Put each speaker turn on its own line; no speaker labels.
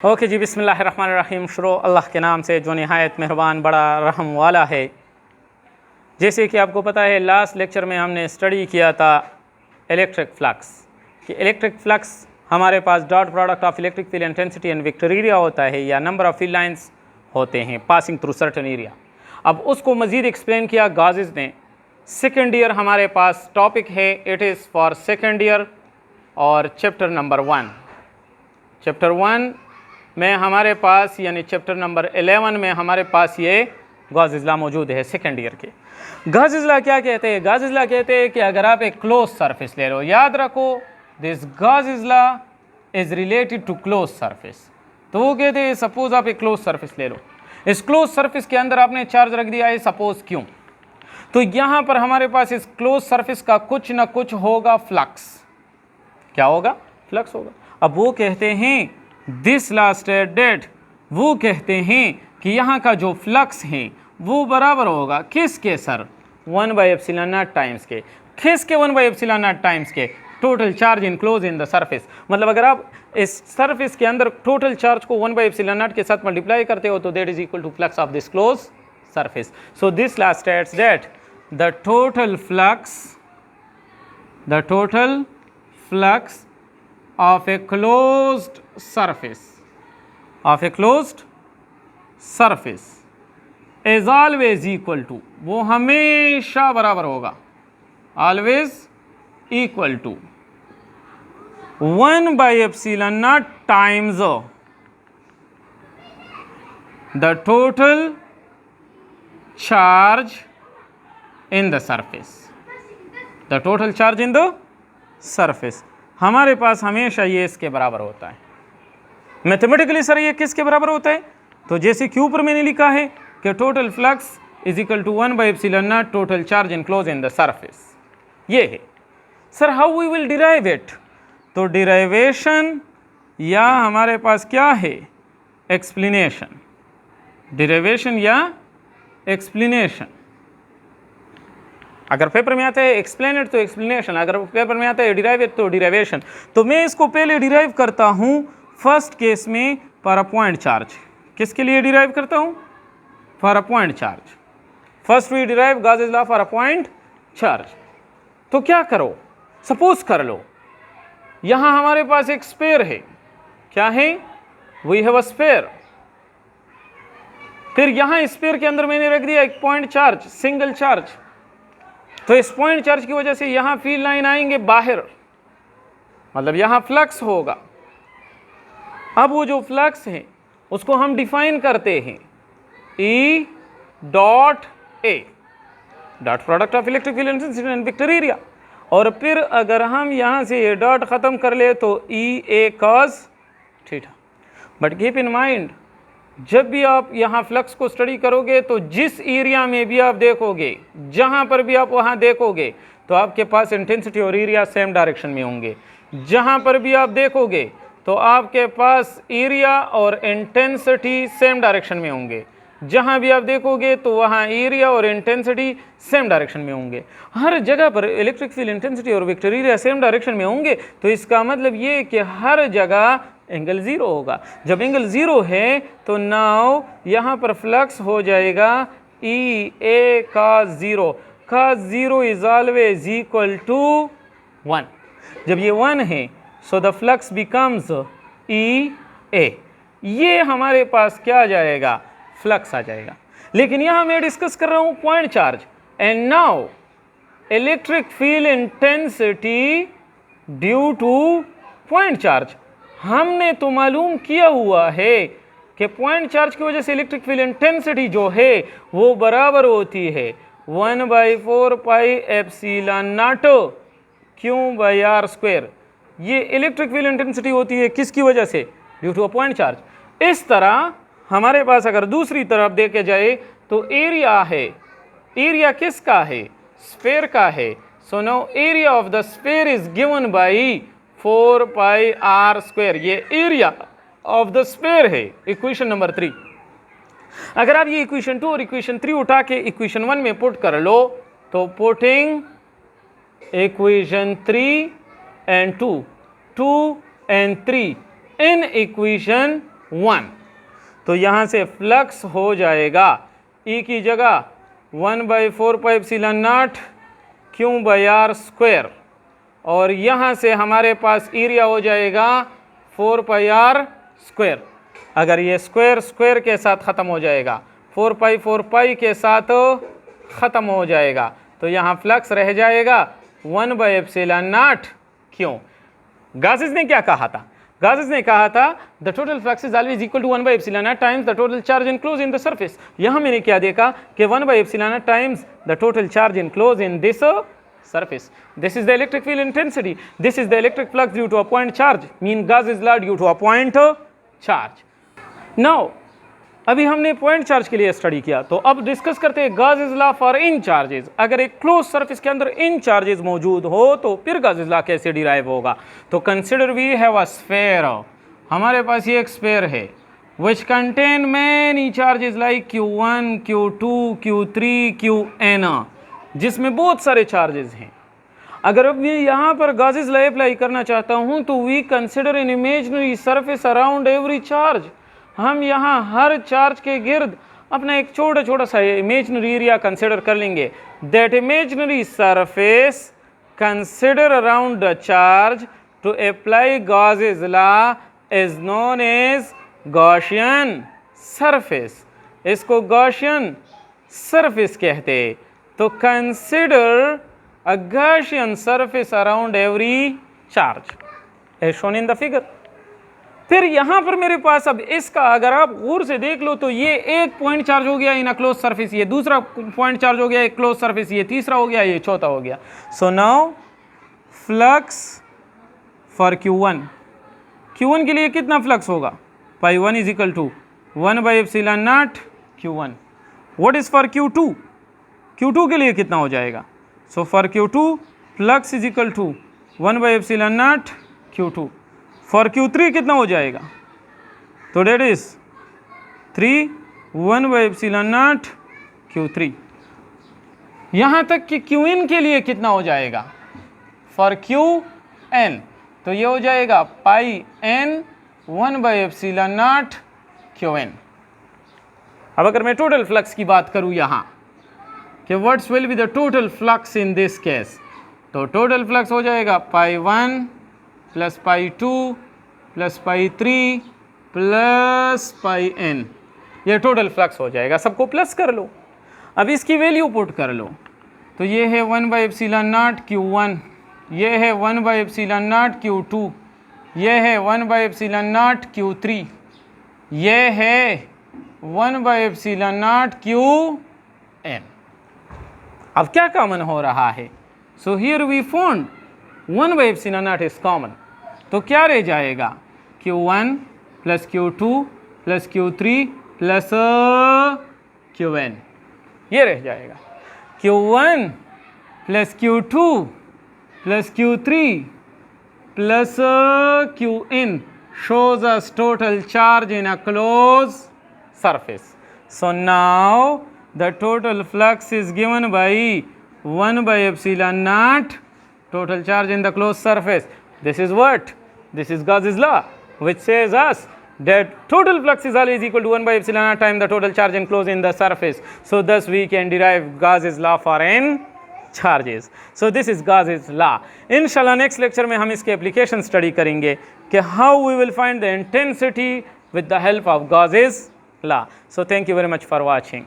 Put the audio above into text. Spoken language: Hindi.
ओके जी, बिस्मिल्लाहिर्रहमानिर्रहीम। शुरू अल्लाह के नाम से जो नहायत मेहरबान बड़ा रहम वाला है। जैसे कि आपको पता है, लास्ट लेक्चर में हमने स्टडी किया था इलेक्ट्रिक फ्लक्स कि इलेक्ट्रिक फ्लक्स हमारे पास dot product of electric field intensity and vector area होता है, या नंबर ऑफ फील्ड लाइंस होते हैं पासिंग थ्रू सर्टेन एरिया। अब उसको मज़ीद एक्सप्लेन किया गाजिज़ ने। सेकेंड ईयर हमारे पास टॉपिक है, it is for second year और चैप्टर नंबर 1। चैप्टर 1 में हमारे पास यानी चैप्टर नंबर 11 में हमारे पास ये गॉस लॉ मौजूद है सेकेंड ईयर के। गॉस लॉ क्या कहते हैं? गॉस लॉ कहते हैं कि अगर आप एक क्लोज सरफेस ले लो, याद रखो this Gauss law is related to close surface. तो वो कहते हैं सपोज आप एक क्लोज सरफेस ले लो, इस क्लोज सरफेस के अंदर आपने चार्ज रख दिया है सपोज क्यों, तो यहाँ पर हमारे पास इस क्लोज सरफेस का कुछ ना कुछ होगा फ्लक्स। क्या होगा? फ्लक्स होगा। अब वो कहते हैं दिस लास्ट डेट, वो कहते हैं कि यहाँ का जो फ्लक्स है वो बराबर होगा किसके सर? 1/ε0 टाइम्स के। किसके 1/ε0 टाइम्स के? Total charge enclose in the surface. मतलब अगर आप इस सरफेस के अंदर टोटल चार्ज को 1/ε0 के साथ मल्टीप्लाई करते हो तो that is equal to flux of this close surface. So this last states that the total flux of a closed surface is always equal to, वो हमेशा बराबर होगा, always equal to 1/ε0 times the total charge in the surface, the total charge in the surface। हमारे पास हमेशा ये इसके बराबर होता है। मैथमेटिकली सर ये किसके बराबर होता है? तो जैसे क्यू पर मैंने लिखा है कि total flux is equal to 1/ε0 total charge enclose in the surface. ये है sir. How we will derive it? तो डिराइवेशन या हमारे पास क्या है? एक्सप्लेनेशन। डिराइवेशन या एक्सप्लेनेशन। अगर पेपर में आता है एक्सप्लेनेट तो एक्सप्लेनेशन, अगर पेपर में आता है डिराइवेट तो डिराइवेशन। तो मैं इसको पहले डिराइव करता हूँ फर्स्ट केस में पर अ पॉइंट चार्ज। किसके लिए डिराइव करता हूँ? For a point charge. First we derive Gauss law for a point charge. तो क्या करो, सपोज कर लो यहाँ हमारे पास एक स्फीयर है। क्या है? We have a sphere. फिर यहाँ स्फीयर के अंदर मैंने रख दिया एक पॉइंट चार्ज, सिंगल चार्ज। तो इस पॉइंट चार्ज की वजह से यहां फील्ड लाइन आएंगे बाहर, मतलब यहां फ्लक्स होगा। अब वो जो फ्लक्स है उसको हम डिफाइन करते हैं E dot A, dot product of electric field intensity and vector area. और फिर अगर हम यहां से ये डॉट खत्म कर ले तो EA cos theta. But keep in mind, जब भी आप यहाँ फ्लक्स को स्टडी करोगे तो जिस एरिया में भी आप देखोगे, जहाँ पर भी आप वहाँ देखोगे तो आपके पास इंटेंसिटी और एरिया सेम डायरेक्शन में होंगे। जहाँ पर भी आप देखोगे तो आपके पास एरिया और इंटेंसिटी सेम डायरेक्शन में होंगे। जहाँ भी आप देखोगे तो वहाँ एरिया और इंटेंसिटी सेम डायरेक्शन में होंगे। हर जगह पर इलेक्ट्रिक फील्ड इंटेंसिटी और वेक्टर एरिया सेम डायरेक्शन में होंगे। तो इसका मतलब ये कि हर जगह एंगल ज़ीरो होगा। जब एंगल ज़ीरो है तो नाउ यहाँ पर फ्लक्स हो जाएगा EA cos 0। cos 0 is always equal to 1। जब ये 1 है so the flux becomes EA। ये हमारे पास क्या आ जाएगा? फ्लक्स आ जाएगा। लेकिन यहाँ मैं डिस्कस कर रहा हूँ point charge. And now electric field intensity due two point charge. हमने तो मालूम किया हुआ है कि पॉइंट चार्ज की वजह से इलेक्ट्रिक फील्ड इंटेंसिटी जो है वो बराबर होती है 1/4πε0 Q/r²। ये इलेक्ट्रिक फील्ड इंटेंसिटी होती है किसकी वजह से? Due to a point charge. इस तरह हमारे पास अगर दूसरी तरफ देखे जाए तो एरिया है। एरिया किसका है? स्फीयर का है। So now area of the sphere is given by 4πr²। ये एरिया ऑफ द स्फीयर है, इक्वेशन नंबर 3। अगर आप ये इक्वेशन 2 और इक्वेशन 3 उठा के इक्वेशन 1 में पुट कर लो तो putting equation 3 and 2 and 3 in equation 1। तो यहाँ से फ्लक्स हो जाएगा E की जगह 1/4πε0 Q/r², और यहाँ से हमारे पास एरिया हो जाएगा 4πr²। अगर ये स्क्वायर स्क्वायर के साथ ख़त्म हो जाएगा, 4π के साथ ख़त्म हो जाएगा, तो यहाँ फ्लक्स रह जाएगा 1/ε0 Q। गासेस ने क्या कहा था? गासेस ने कहा था the total flux is always equal to 1/ε0 times the total charge enclose in the surface. यहाँ मैंने क्या देखा कि 1/ε0 times the total charge enclose in this surface. This is the electric field intensity. This is the electric flux due to a point charge. Mean Gauss's law due to a point charge. Now, अभी हमने पॉइंट चार्ज के लिए स्टडी किया, तो अब डिस्कस करते हैं Gauss's law for in charges. अगर एक क्लोज सरफेस के अंदर इन चार्जेस मौजूद हो तो फिर Gauss's law कैसे डिराइव होगा? तो consider we have a sphere. हमारे पास ये एक स्फेयर है which contain many charges like Q1, Q2, Q3, Qn, जिसमें बहुत सारे चार्जेस हैं। अगर अब मैं यहाँ पर Gauss's law अप्लाई करना चाहता हूँ तो we consider an imaginary surface around every charge. हम यहाँ हर चार्ज के गिर्द अपना एक छोटा छोटा सा इमेजिनरी एरिया कंसिडर कर लेंगे। That imaginary surface consider around the charge to apply Gauss's law is known as Gaussian surface. इसको गॉसियन सरफेस कहते। तो consider a Gaussian surface around every charge as shown in the figure। फिर यहाँ पर मेरे पास अब इसका अगर आप गौर से देख लो तो ये एक पॉइंट चार्ज हो गया इन अ क्लोज सरफेस, ये दूसरा पॉइंट चार्ज हो गया एक क्लोज सरफेस, ये तीसरा हो गया, ये चौथा हो गया। So now flux for Q1 के लिए कितना फ्लक्स होगा? π1 is equal to 1/ε0 Q1। What is for Q2 के लिए कितना हो जाएगा? So for Q2 flux is equal to 1/ε0 Q2। For Q3 कितना हो जाएगा? तो डेट इज 3 1/ε0 Q3। यहाँ तक कि Qn के लिए कितना हो जाएगा? फॉर Qn तो ये हो जाएगा πn 1/ε0 Qn। अब अगर मैं टोटल फ्लक्स की बात करूँ यहाँ कि what's will be the total flux in this case, तो टोटल फ्लक्स हो जाएगा π1 प्लस π2 प्लस π3 प्लस πn। ये टोटल फ्लक्स हो जाएगा। सबको प्लस कर लो, अब इसकी वैल्यू पुट कर लो। तो ये है 1/ε0 Q1, ये है 1/ε0 Q2, ये है 1/ε0 Q3, ये है 1/ε0 Qn। अब क्या कॉमन हो रहा है? So here we found 1/ε0 is common. तो क्या रह जाएगा? Q1 plus Q2 plus Q3 plus Qn, ये रह जाएगा। Q1 plus Q2 plus Q3 plus Qn shows us total charge in a closed surface. So now the total flux is given by 1/ε0 total charge in the closed surface. This is what? This is Gauss's law, which says us that total flux is always equal to 1/ε0 times the total charge enclosed in the surface. So thus we can derive Gauss's law for n charges. So this is Gauss's law. Inshallah next lecture में हम इसके application study करेंगे कि how we will find the intensity with the help of Gauss's law. So thank you very much for watching.